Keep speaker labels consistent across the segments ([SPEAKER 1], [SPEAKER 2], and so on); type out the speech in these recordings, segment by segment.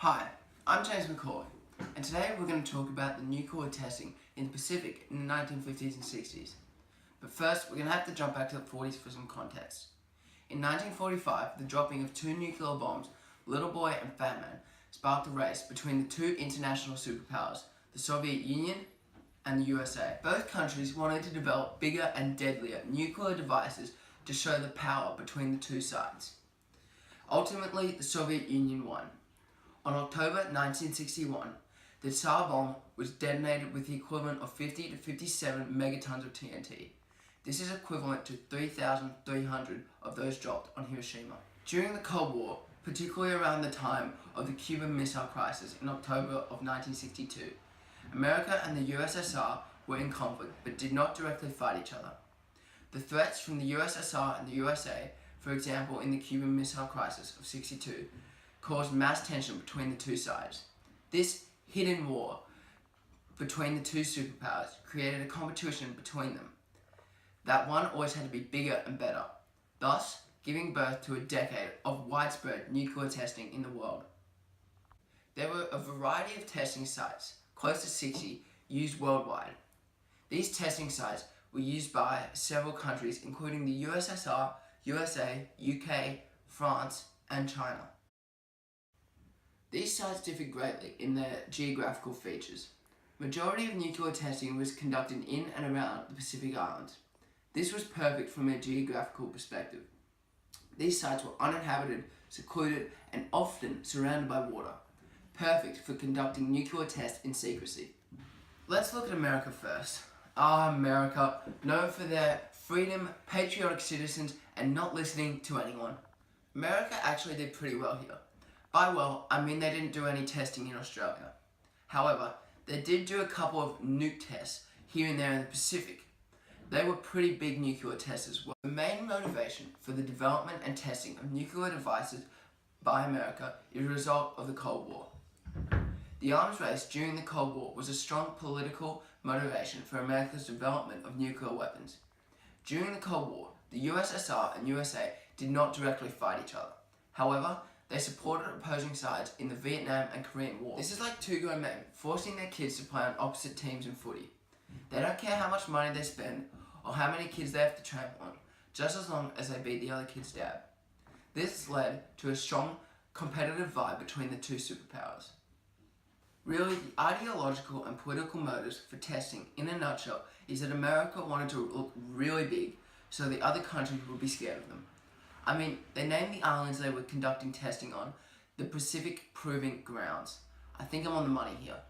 [SPEAKER 1] Hi, I'm James McCoy, and today we're going to talk about the nuclear testing in the Pacific in the 1950s and 60s. But first, we're going to have to jump back to the 40s for some context. In 1945, the dropping of two nuclear bombs, Little Boy and Fat Man, sparked a race between the two international superpowers, the Soviet Union and the USA. Both countries wanted to develop bigger and deadlier nuclear devices to show the power between the two sides. Ultimately, the Soviet Union won. On October 1961, the Tsar bomb was detonated with the equivalent of 50 to 57 megatons of TNT. This is equivalent to 3,300 of those dropped on Hiroshima. During the Cold War, particularly around the time of the Cuban Missile Crisis in October of 1962, America and the USSR were in conflict but did not directly fight each other. The threats from the USSR and the USA, for example in the Cuban Missile Crisis of '62, caused mass tension between the two sides. This hidden war between the two superpowers created a competition between them. That one always had to be bigger and better, thus giving birth to a decade of widespread nuclear testing in the world. There were a variety of testing sites, close to 60, used worldwide. These testing sites were used by several countries including the USSR, USA, UK, France, and China. These sites differed greatly in their geographical features. Majority of nuclear testing was conducted in and around the Pacific Islands. This was perfect from a geographical perspective. These sites were uninhabited, secluded, and often surrounded by water, perfect for conducting nuclear tests in secrecy. Let's look at America first. America, known for their freedom, patriotic citizens, and not listening to anyone. America actually did pretty well here. By well, I mean they didn't do any testing in Australia. However, they did do a couple of nuke tests here and there in the Pacific. They were pretty big nuclear tests as well. The main motivation for the development and testing of nuclear devices by America is a result of the Cold War. The arms race during the Cold War was a strong political motivation for America's development of nuclear weapons. During the Cold War, the USSR and USA did not directly fight each other. However, they supported opposing sides in the Vietnam and Korean War. This is like two grown men forcing their kids to play on opposite teams in footy. They don't care how much money they spend or how many kids they have to trample on, just as long as they beat the other kid's dad. This led to a strong competitive vibe between the two superpowers. Really, the ideological and political motives for testing, in a nutshell, is that America wanted to look really big so the other countries would be scared of them. I mean, they named the islands they were conducting testing on the Pacific Proving Grounds. I think I'm on the money here.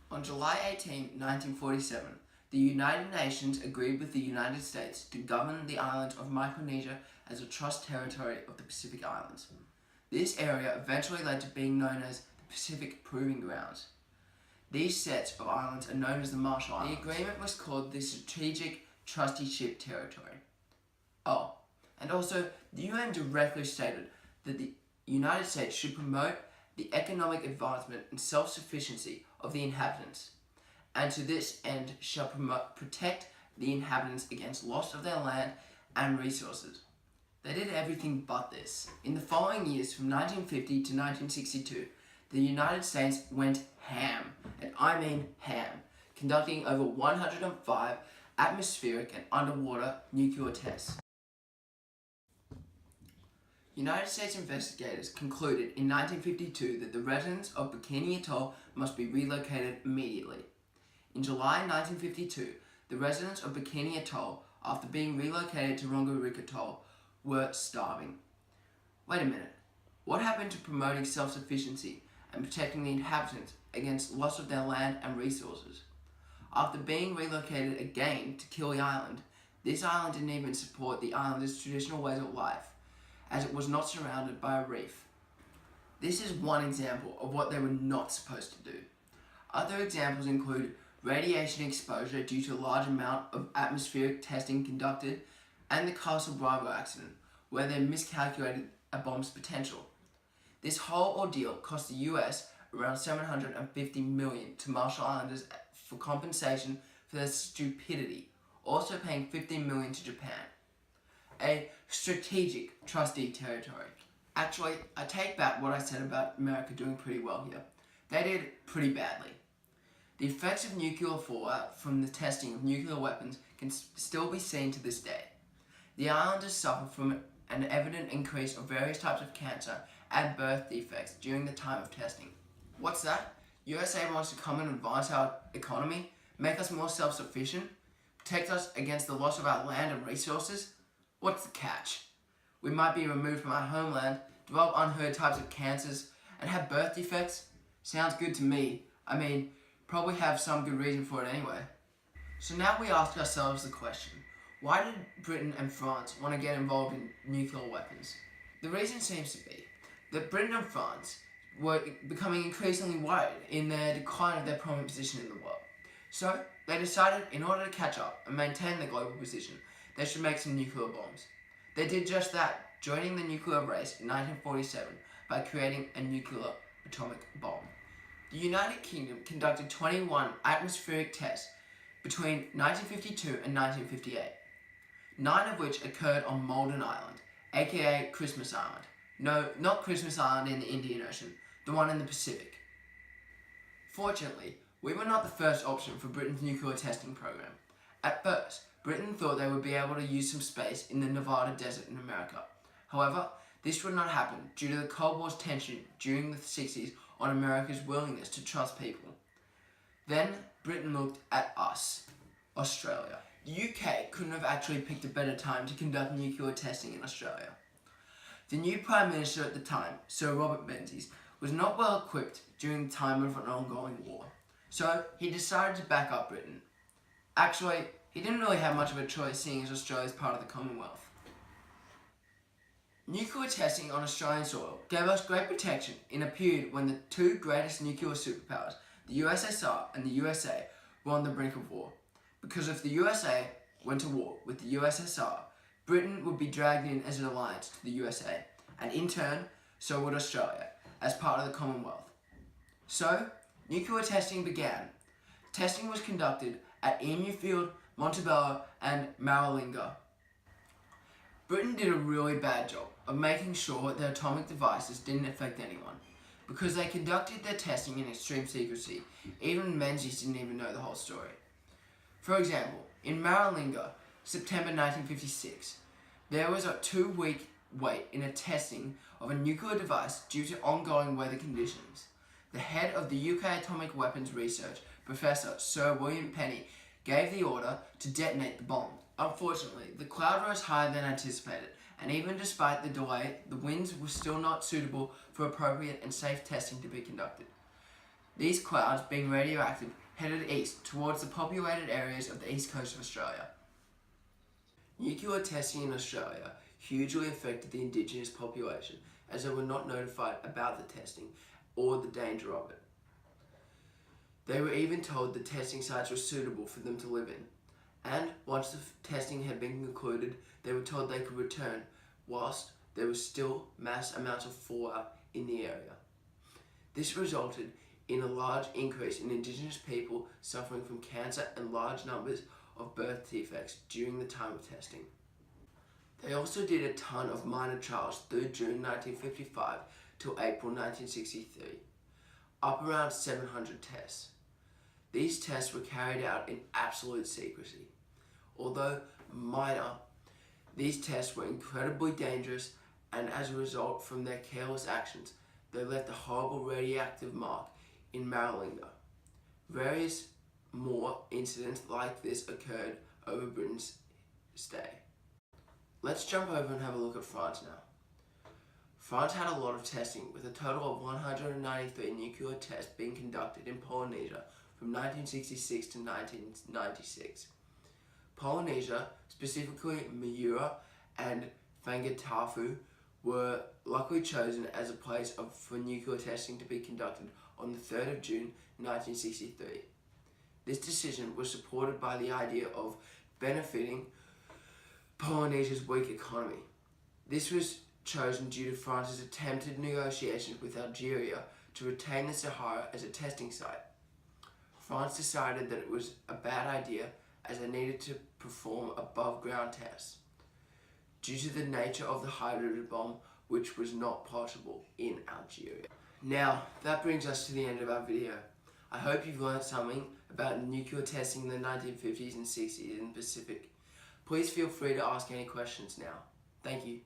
[SPEAKER 1] On July 18, 1947, the United Nations agreed with the United States to govern the island of Micronesia as a trust territory of the Pacific Islands. This area eventually led to being known as the Pacific Proving Grounds. These sets of islands are known as the Marshall Islands. The agreement was called the Strategic Trusteeship Territory. Oh, and also, the UN directly stated that the United States should promote the economic advancement and self-sufficiency of the inhabitants, and to this end shall protect the inhabitants against loss of their land and resources. They did everything but this. In the following years, from 1950 to 1962, the United States went ham, and I mean ham, conducting over 105 atmospheric and underwater nuclear tests. United States investigators concluded in 1952 that the residents of Bikini Atoll must be relocated immediately. In July 1952, the residents of Bikini Atoll, after being relocated to Rongerik Atoll, were starving. Wait a minute, what happened to promoting self-sufficiency and protecting the inhabitants against loss of their land and resources? After being relocated again to Kili Island, this island didn't even support the islanders' traditional ways of life, as it was not surrounded by a reef. This is one example of what they were not supposed to do. Other examples include radiation exposure due to a large amount of atmospheric testing conducted, and the Castle Bravo accident, where they miscalculated a bomb's potential. This whole ordeal cost the US around $750 million to Marshall Islanders for compensation for their stupidity, also paying $15 million to Japan. A strategic trustee territory. Actually, I take back what I said about America doing pretty well here. They did pretty badly. The effects of nuclear fallout from the testing of nuclear weapons can still be seen to this day. The islanders suffer from an evident increase of various types of cancer and birth defects during the time of testing. What's that? USA wants to come and advance our economy, make us more self-sufficient, protect us against the loss of our land and resources? What's the catch? We might be removed from our homeland, develop unheard types of cancers, and have birth defects? Sounds good to me. I mean, probably have some good reason for it anyway. So now we ask ourselves the question, why did Britain and France want to get involved in nuclear weapons? The reason seems to be that Britain and France were becoming increasingly worried in their decline of their prominent position in the world. So they decided in order to catch up and maintain their global position, they should make some nuclear bombs. They did just that, joining the nuclear race in 1947 by creating a nuclear atomic bomb. The United Kingdom conducted 21 atmospheric tests between 1952 and 1958, 9 of which occurred on Malden Island, aka Christmas Island. No, not Christmas Island in the Indian Ocean, the one in the Pacific. Fortunately, we were not the first option for Britain's nuclear testing program. At first, Britain thought they would be able to use some space in the Nevada desert in America. However, this would not happen due to the Cold War's tension during the 60s on America's willingness to trust people. Then, Britain looked at us, Australia. The UK couldn't have actually picked a better time to conduct nuclear testing in Australia. The new Prime Minister at the time, Sir Robert Menzies, was not well equipped during the time of an ongoing war, so he decided to back up Britain. Actually, he didn't really have much of a choice seeing as Australia is part of the Commonwealth. Nuclear testing on Australian soil gave us great protection in a period when the two greatest nuclear superpowers, the USSR and the USA, were on the brink of war. Because if the USA went to war with the USSR, Britain would be dragged in as an alliance to the USA, and in turn, so would Australia, as part of the Commonwealth. So, nuclear testing began. Testing was conducted at Emufield, Montebello, and Maralinga. Britain did a really bad job of making sure their atomic devices didn't affect anyone. Because they conducted their testing in extreme secrecy, even Menzies didn't even know the whole story. For example, in Maralinga, September 1956, there was a 2-week wait in a testing of a nuclear device due to ongoing weather conditions. The head of the UK Atomic Weapons Research, Professor Sir William Penny, gave the order to detonate the bomb. Unfortunately, the cloud rose higher than anticipated, and even despite the delay, the winds were still not suitable for appropriate and safe testing to be conducted. These clouds, being radioactive, headed east towards the populated areas of the east coast of Australia. Nuclear testing in Australia hugely affected the Indigenous population, as they were not notified about the testing or the danger of it. They were even told the testing sites were suitable for them to live in, and once the testing had been concluded, they were told they could return, whilst there was still mass amounts of fallout in the area. This resulted in a large increase in Indigenous people suffering from cancer and large numbers of birth defects during the time of testing. They also did a ton of minor trials through June 1955 till April 1963, up around 700 tests. These tests were carried out in absolute secrecy. Although minor, these tests were incredibly dangerous, and as a result from their careless actions, they left a horrible radioactive mark in Maralinga. Various more incidents like this occurred over Britain's stay. Let's jump over and have a look at France now. France had a lot of testing, with a total of 193 nuclear tests being conducted in Polynesia from 1966 to 1996. Polynesia, specifically Mayotte and Fangatafu, were luckily chosen as a place for nuclear testing to be conducted on the 3rd of June 1963. This decision was supported by the idea of benefiting Polynesia's weak economy. This was chosen due to France's attempted negotiations with Algeria to retain the Sahara as a testing site. France decided that it was a bad idea as they needed to perform above-ground tests. Due to the nature of the hydrogen bomb, which was not possible in Algeria. Now, that brings us to the end of our video. I hope you've learned something about nuclear testing in the 1950s and 60s in the Pacific. Please feel free to ask any questions now. Thank you.